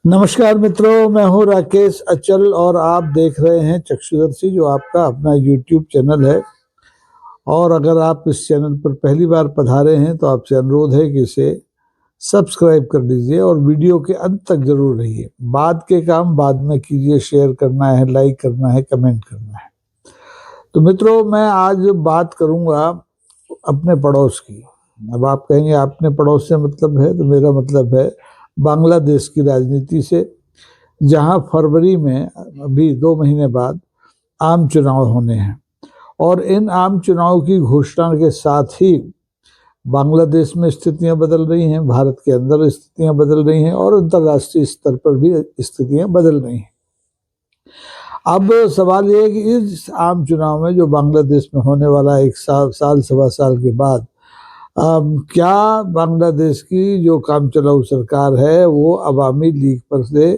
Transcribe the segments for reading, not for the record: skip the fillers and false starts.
नमस्कार मित्रों, मैं हूं राकेश अचल और आप देख रहे हैं चक्षुदर्शी, जो आपका अपना YouTube चैनल है। और अगर आप इस चैनल पर पहली बार पधारे हैं तो आपसे अनुरोध है कि इसे सब्सक्राइब कर लीजिए और वीडियो के अंत तक जरूर रहिए। बाद के काम बाद में कीजिए, शेयर करना है, लाइक करना है, कमेंट करना है। तो मित्रों, मैं आज बात करूंगा अपने पड़ोस की। अब आप कहेंगे अपने पड़ोस से मतलब है, तो मेरा मतलब है बांग्लादेश की राजनीति से, जहां फरवरी में अभी 2 महीने बाद आम चुनाव होने हैं। और इन आम चुनाव की घोषणा के साथ ही बांग्लादेश में स्थितियां बदल रही हैं, भारत के अंदर स्थितियां बदल रही हैं और अंतर्राष्ट्रीय स्तर पर भी स्थितियां बदल रही हैं। अब सवाल ये है कि इस आम चुनाव में जो बांग्लादेश में होने वाला एक साल सवा साल के बाद क्या बांग्लादेश की जो काम चलाऊ सरकार है वो अवामी लीग पर से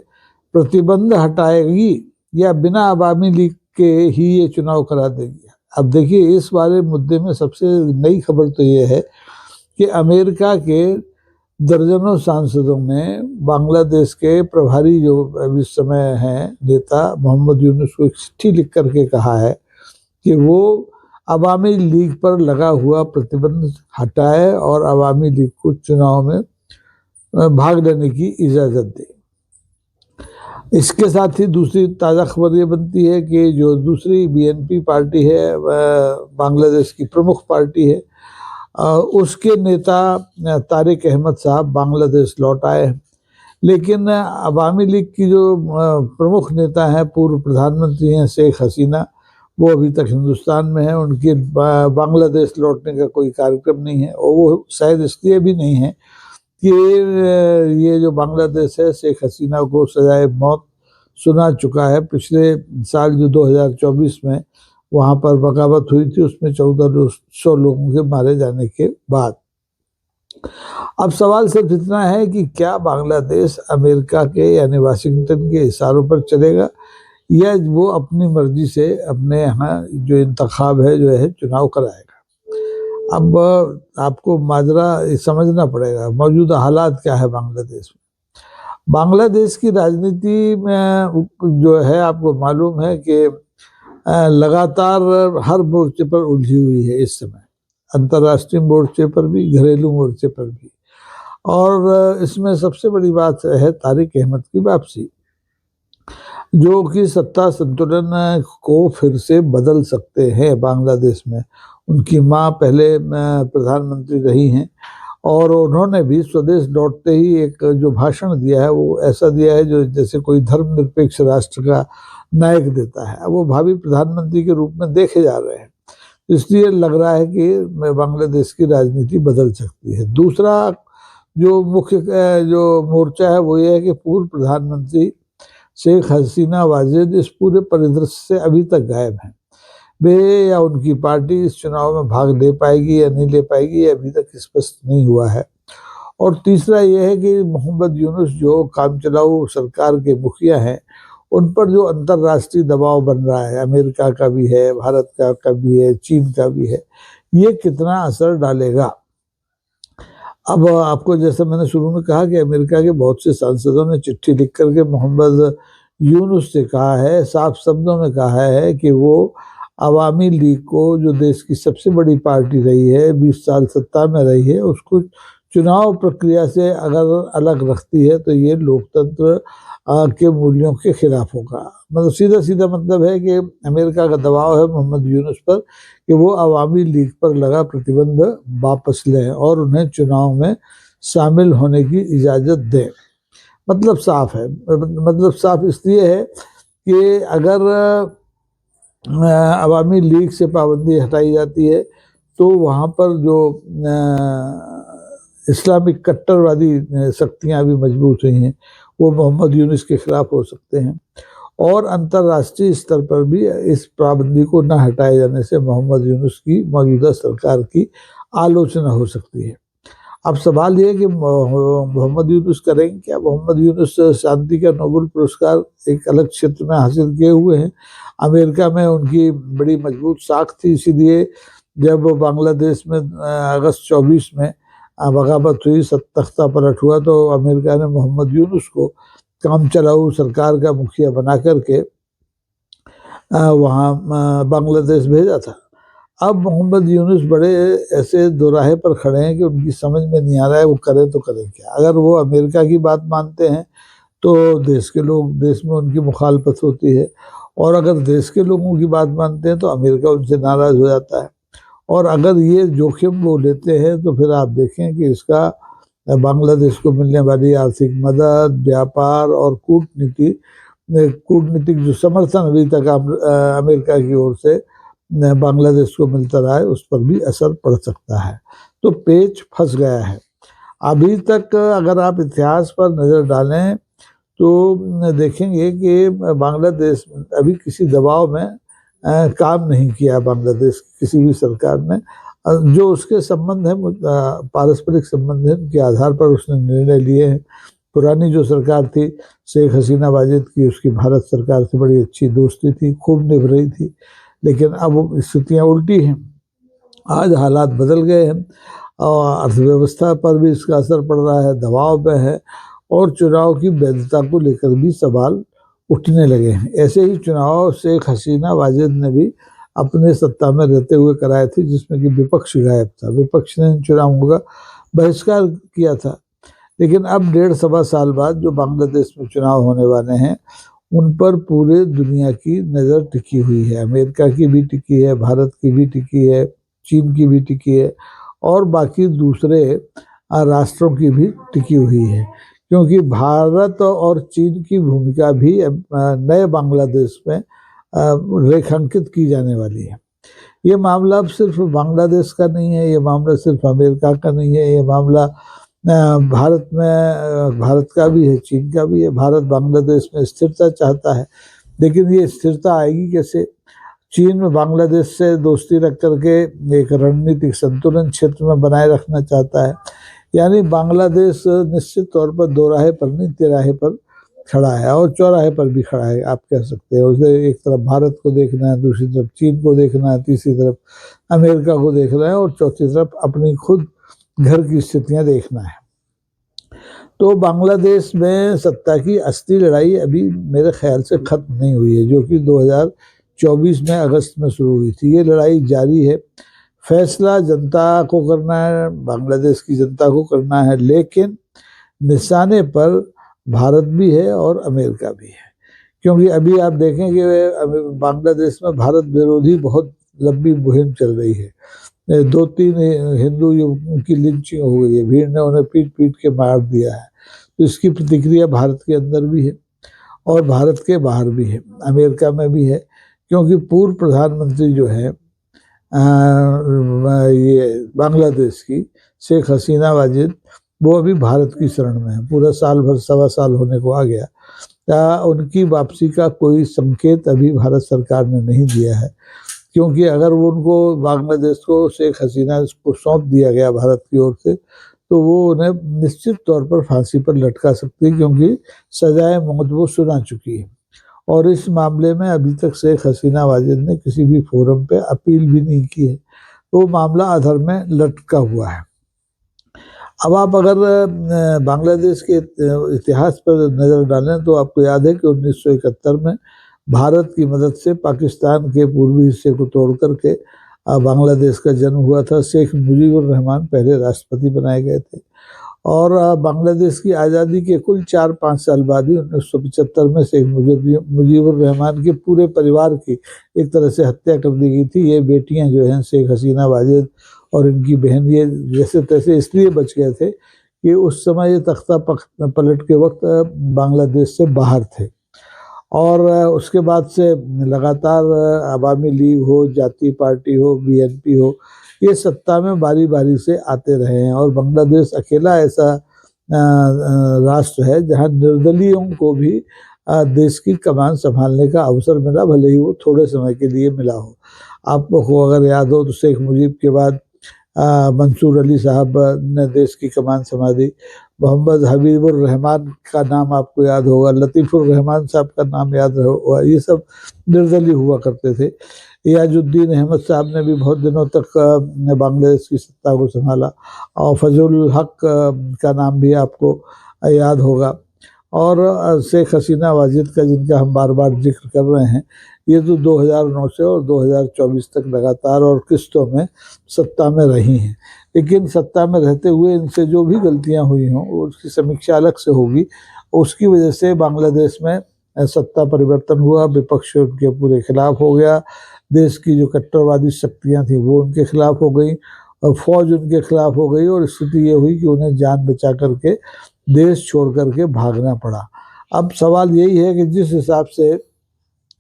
प्रतिबंध हटाएगी या बिना अवामी लीग के ही ये चुनाव करा देगी। अब देखिए, इस वाले मुद्दे में सबसे नई खबर तो ये है कि अमेरिका के दर्जनों सांसदों ने बांग्लादेश के प्रभारी जो इस समय हैं नेता मोहम्मद यूनुस को एक चिट्ठी लिख करके कहा है कि वो अवामी लीग पर लगा हुआ प्रतिबंध हटाए और अवामी लीग को चुनाव में भाग लेने की इजाज़त दे। इसके साथ ही दूसरी ताज़ा खबर ये बनती है कि जो दूसरी बीएनपी पार्टी है, बांग्लादेश की प्रमुख पार्टी है, उसके नेता तारिक अहमद साहब बांग्लादेश लौट आए हैं। लेकिन अवामी लीग की जो प्रमुख नेता हैं, पूर्व प्रधानमंत्री हैं शेख हसीना, वो अभी तक हिंदुस्तान में है। उनके बांग्लादेश लौटने का कोई कार्यक्रम नहीं है और वो शायद इसलिए भी नहीं है कि ये जो बांग्लादेश है शेख हसीना को सजाए मौत सुना चुका है। पिछले साल जो 2024 में वहाँ पर बगावत हुई थी, उसमें 1400 लोगों के मारे जाने के बाद। अब सवाल सिर्फ इतना है कि क्या बांग्लादेश अमेरिका के यानी वाशिंगटन के इशारों पर चलेगा या वो अपनी मर्जी से अपने यहाँ जो इंतखाब है जो है चुनाव कराएगा। अब आपको माजरा समझना पड़ेगा, मौजूदा हालात क्या है बांग्लादेश में। बांग्लादेश की राजनीति में जो है आपको मालूम है कि लगातार हर मोर्चे पर उलझी हुई है इस समय, अंतर्राष्ट्रीय मोर्चे पर भी, घरेलू मोर्चे पर भी। और इसमें सबसे बड़ी बात है तारिक अहमद की वापसी, जो कि सत्ता संतुलन को फिर से बदल सकते हैं बांग्लादेश में। उनकी माँ पहले प्रधानमंत्री रही हैं और उन्होंने भी स्वदेश लौटते ही एक जो भाषण दिया है वो ऐसा दिया है जो जैसे कोई धर्मनिरपेक्ष राष्ट्र का नायक देता है। वो भावी प्रधानमंत्री के रूप में देखे जा रहे हैं, इसलिए लग रहा है कि बांग्लादेश की राजनीति बदल सकती है। दूसरा जो मुख्य जो मोर्चा है वो ये है कि पूर्व प्रधानमंत्री शेख हसीना वाजिद इस पूरे परिदृश्य से अभी तक गायब हैं। वे या उनकी पार्टी इस चुनाव में भाग ले पाएगी या नहीं ले पाएगी, ये अभी तक स्पष्ट नहीं हुआ है। और तीसरा ये है कि मोहम्मद यूनुस जो काम चलाऊ सरकार के मुखिया हैं, उन पर जो अंतर्राष्ट्रीय दबाव बन रहा है, अमेरिका का भी है, भारत का भी है, चीन का भी है, ये कितना असर डालेगा। अब आपको जैसा मैंने शुरू में कहा कि अमेरिका के बहुत से सांसदों ने चिट्ठी लिख करके मोहम्मद यूनुस से कहा है, साफ शब्दों में कहा है कि वो अवामी लीग को, जो देश की सबसे बड़ी पार्टी रही है, 20 साल सत्ता में रही है, उसको चुनाव प्रक्रिया से अगर अलग रखती है तो ये लोकतंत्र के मूल्यों के खिलाफ होगा। मतलब सीधा सीधा मतलब है कि अमेरिका का दबाव है मोहम्मद यूनुस पर कि वो अवामी लीग पर लगा प्रतिबंध वापस लें और उन्हें चुनाव में शामिल होने की इजाज़त दें। मतलब साफ है, मतलब साफ इसलिए है कि अगर अवामी लीग से पाबंदी हटाई जाती है तो वहाँ पर जो इस्लामिक कट्टरवादी शक्तियाँ भी मजबूत हुई हैं, वो मोहम्मद यूनुस के खिलाफ हो सकते हैं। और अंतर्राष्ट्रीय स्तर पर भी इस पाबंदी को न हटाए जाने से मोहम्मद यूनुस की मौजूदा सरकार की आलोचना हो सकती है। अब सवाल ये है कि मोहम्मद यूनुस करेंगे क्या। मोहम्मद यूनुस शांति का नोबेल पुरस्कार एक अलग क्षेत्र में हासिल किए हुए हैं। अमेरिका में उनकी बड़ी मजबूत साख थी, इसीलिए जब बांग्लादेश में अगस्त 24 में बगावत हुई, तख्ता पलट हुआ, तो अमेरिका ने मोहम्मद यूनुस को काम चलाऊ सरकार का मुखिया बना करके वहाँ बांग्लादेश भेजा था। अब मोहम्मद यूनुस बड़े ऐसे दोराहे पर खड़े हैं कि उनकी समझ में नहीं आ रहा है वो करें तो करें क्या। अगर वो अमेरिका की बात मानते हैं तो देश में उनकी मुखालफत होती है, और अगर देश के लोगों की बात मानते हैं तो अमेरिका उनसे नाराज हो जाता है। और अगर ये जोखिम वो लेते हैं तो फिर आप देखें कि इसका बांग्लादेश को मिलने वाली आर्थिक मदद, व्यापार और कूटनीतिक जो समर्थन अभी तक अमेरिका की ओर से बांग्लादेश को मिलता रहा है उस पर भी असर पड़ सकता है। तो पेच फंस गया है। अभी तक अगर आप इतिहास पर नज़र डालें तो देखेंगे कि बांग्लादेश अभी किसी दबाव में काम नहीं किया बांग्लादेश की किसी भी सरकार ने। जो उसके संबंध है पारस्परिक संबंध है उनके आधार पर उसने निर्णय लिए हैं। पुरानी जो सरकार थी शेख हसीना वाजिद की, उसकी भारत सरकार से बड़ी अच्छी दोस्ती थी, खूब निभ रही थी, लेकिन अब स्थितियाँ उल्टी हैं। आज हालात बदल गए हैं और अर्थव्यवस्था पर भी इसका असर पड़ रहा है, दबाव में है, और चुनाव की वैधता को लेकर भी सवाल उठने लगे हैं। ऐसे ही चुनाव शेख हसीना वाजिद ने भी अपने सत्ता में रहते हुए कराए थे, जिसमें कि विपक्ष गायब था। विपक्ष ने चुनावों का बहिष्कार किया था। लेकिन अब 1.5-1.25 साल बाद जो बांग्लादेश में चुनाव होने वाले हैं उन पर पूरे दुनिया की नज़र टिकी हुई है। अमेरिका की भी टिकी है, भारत की भी टिकी है, चीन की भी टिकी है, और बाकी दूसरे राष्ट्रों की भी टिकी हुई है, क्योंकि भारत और चीन की भूमिका भी नए बांग्लादेश में रेखांकित की जाने वाली है। ये मामला अब सिर्फ बांग्लादेश का नहीं है, ये मामला सिर्फ अमेरिका का नहीं है, ये मामला भारत का भी है, चीन का भी है। भारत बांग्लादेश में स्थिरता चाहता है, लेकिन ये स्थिरता आएगी कैसे? चीन में बांग्लादेश से दोस्ती रख करके एक रणनीतिक संतुलन क्षेत्र में बनाए रखना चाहता है। यानी बांग्लादेश निश्चित तौर पर दोराहे पर नहीं, तिराहे पर खड़ा है, और चौराहे पर भी खड़ा है आप कह सकते हैं। उसे एक तरफ भारत को देखना है, दूसरी तरफ चीन को देखना है, तीसरी तरफ अमेरिका को देखना है, और चौथी तरफ अपनी खुद घर की स्थितियां देखना है। तो बांग्लादेश में सत्ता की असली लड़ाई अभी मेरे ख्याल से खत्म नहीं हुई है, जो कि 2024 में अगस्त में शुरू हुई थी। ये लड़ाई जारी है। फैसला जनता को करना है, बांग्लादेश की जनता को करना है, लेकिन निशाने पर भारत भी है और अमेरिका भी है। क्योंकि अभी आप देखें कि बांग्लादेश में भारत विरोधी बहुत लंबी मुहिम चल रही है। 2-3 हिंदू युवकों की लिंचिंग हो गई है, भीड़ ने उन्हें पीट पीट के मार दिया है। तो इसकी प्रतिक्रिया भारत के अंदर भी है और भारत के बाहर भी है, अमेरिका में भी है। क्योंकि पूर्व प्रधानमंत्री जो है ये बांग्लादेश की शेख हसीना वाजिद, वो अभी भारत की शरण में है। पूरा साल भर, 1.25 साल होने को आ गया। उनकी वापसी का कोई संकेत अभी भारत सरकार ने नहीं दिया है, क्योंकि अगर वो उनको बांग्लादेश को शेख हसीना को सौंप दिया गया भारत की ओर से, तो वो उन्हें निश्चित तौर पर फांसी पर लटका सकती है, क्योंकि सजाए मौत वो सुना चुकी है। और इस मामले में अभी तक शेख हसीना वाजिद ने किसी भी फोरम पे अपील भी नहीं की है, तो वो मामला अधर में लटका हुआ है। अब आप अगर बांग्लादेश के इतिहास पर नज़र डालें तो आपको याद है कि 1971 में भारत की मदद से पाकिस्तान के पूर्वी हिस्से को तोड़ करके बांग्लादेश का जन्म हुआ था। शेख मुजीबुर रहमान पहले राष्ट्रपति बनाए गए थे, और बांग्लादेश की आज़ादी के कुल 4-5 साल बाद ही 1975 में शेख मुजीबुर रहमान के पूरे परिवार की एक तरह से हत्या कर दी गई थी। ये बेटियां जो हैं शेख हसीना वाजिद और इनकी बहन, ये जैसे तैसे इसलिए बच गए थे कि उस समय ये तख्ता पलट के वक्त बांग्लादेश से बाहर थे। और उसके बाद से लगातार अवामी लीग हो, जातीय पार्टी हो, बीएनपी हो, ये सत्ता में बारी बारी से आते रहे हैं। और बांग्लादेश अकेला ऐसा राष्ट्र है जहां निर्दलीयों को भी देश की कमान संभालने का अवसर मिला, भले ही वो थोड़े समय के लिए मिला हो। आपको अगर याद हो तो शेख मुजीब के बाद मंसूर अली साहब ने देश की कमान संभाली। मोहम्मद हबीबुर रहमान का नाम आपको याद होगा, लतीफ़ुर रहमान साहब का नाम याद होगा। ये सब निर्दलीय हुआ करते थे। इयाजुद्दीन अहमद साहब ने भी बहुत दिनों तक बांग्लादेश की सत्ता को संभाला, और फजलुल हक का नाम भी आपको याद होगा, और शेख हसीना वाजिद का, जिनका हम बार बार जिक्र कर रहे हैं, ये तो 2009 से और 2024 तक लगातार और किस्तों में सत्ता में रही हैं। लेकिन सत्ता में रहते हुए इनसे जो भी गलतियां हुई हों उसकी समीक्षा अलग से होगी। उसकी वजह से बांग्लादेश में सत्ता परिवर्तन हुआ, विपक्ष उनके पूरे खिलाफ हो गया, देश की जो कट्टरवादी शक्तियां थी वो उनके खिलाफ हो गई, और फौज उनके खिलाफ हो गई, और स्थिति ये हुई कि उन्हें जान बचा करके देश छोड़ करके भागना पड़ा। अब सवाल यही है कि जिस हिसाब से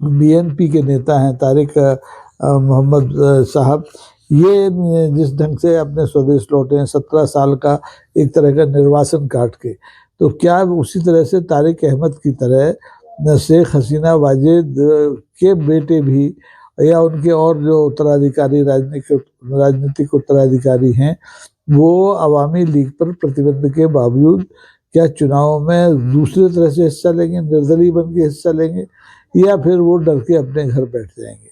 बीएनपी के नेता हैं तारिक मोहम्मद साहब, ये जिस ढंग से अपने स्वदेश लौटे हैं 17 साल का एक तरह का निर्वासन काट के, तो क्या उसी तरह से तारिक अहमद की तरह शेख हसीना वाजिद के बेटे भी, या उनके और जो उत्तराधिकारी राजनीतिक उत्तराधिकारी हैं, वो अवामी लीग पर प्रतिबंध के बावजूद क्या चुनाव में दूसरे तरह से हिस्सा लेंगे, निर्दलीय बन के हिस्सा लेंगे, या फिर वो डर के अपने घर बैठ जाएंगे।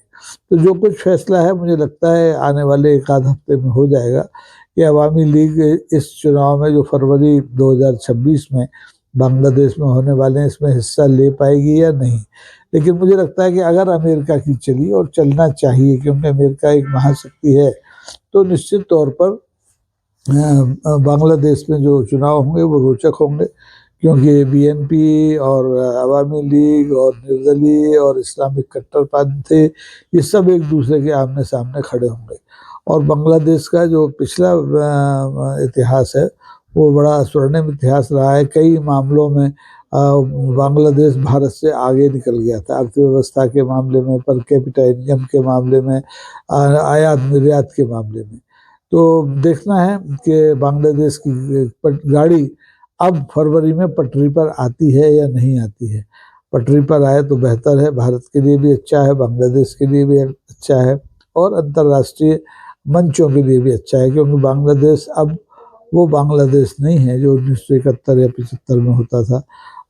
तो जो कुछ फैसला है मुझे लगता है आने वाले एक आध हफ्ते में हो जाएगा कि अवामी लीग इस चुनाव में जो फरवरी 2026 में बांग्लादेश में होने वाले हैं इसमें हिस्सा ले पाएगी या नहीं। लेकिन मुझे लगता है कि अगर अमेरिका की चली, और चलना चाहिए क्योंकि अमेरिका एक महाशक्ति है, तो निश्चित तौर पर बांग्लादेश में जो चुनाव होंगे वो रोचक होंगे, क्योंकि बीएनपी और अवामी लीग और निर्दलीय और इस्लामिक कट्टरपंथी ये सब एक दूसरे के आमने सामने खड़े होंगे। और बांग्लादेश का जो पिछला इतिहास है वो बड़ा स्वर्णिम इतिहास रहा है। कई मामलों में बांग्लादेश भारत से आगे निकल गया था, अर्थव्यवस्था के मामले में, पर कैपिटा इनकम के मामले में, आयात निर्यात के मामले में। तो देखना है कि बांग्लादेश की गाड़ी अब फरवरी में पटरी पर आती है या नहीं आती है। पटरी पर आए तो बेहतर है, भारत के लिए भी अच्छा है, बांग्लादेश के लिए भी अच्छा है, और अंतर्राष्ट्रीय मंचों के लिए भी अच्छा है, क्योंकि बांग्लादेश अब वो बांग्लादेश नहीं है जो 1971 या 75 में होता था।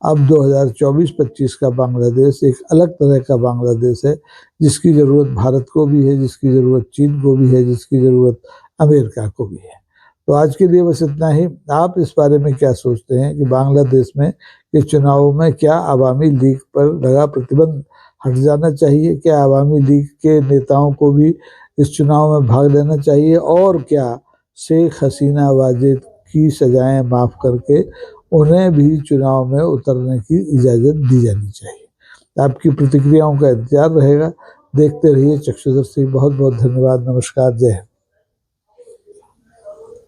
अब 2024-25 का बांग्लादेश एक अलग तरह का बांग्लादेश है, जिसकी ज़रूरत भारत को भी है, जिसकी ज़रूरत चीन को भी है, जिसकी ज़रूरत अमेरिका को भी है। तो आज के लिए बस इतना ही। आप इस बारे में क्या सोचते हैं कि बांग्लादेश में के चुनाव में क्या अवामी लीग पर लगा प्रतिबंध हट जाना चाहिए? क्या अवामी लीग के नेताओं को भी इस चुनाव में भाग लेना चाहिए? और क्या शेख हसीना वाजिद की सजाएं माफ़ करके उन्हें भी चुनाव में उतरने की इजाज़त दी जानी चाहिए? आपकी प्रतिक्रियाओं का इंतजार रहेगा। देखते रहिए चक्षुदर्शी। बहुत बहुत धन्यवाद। नमस्कार। जय हिंद।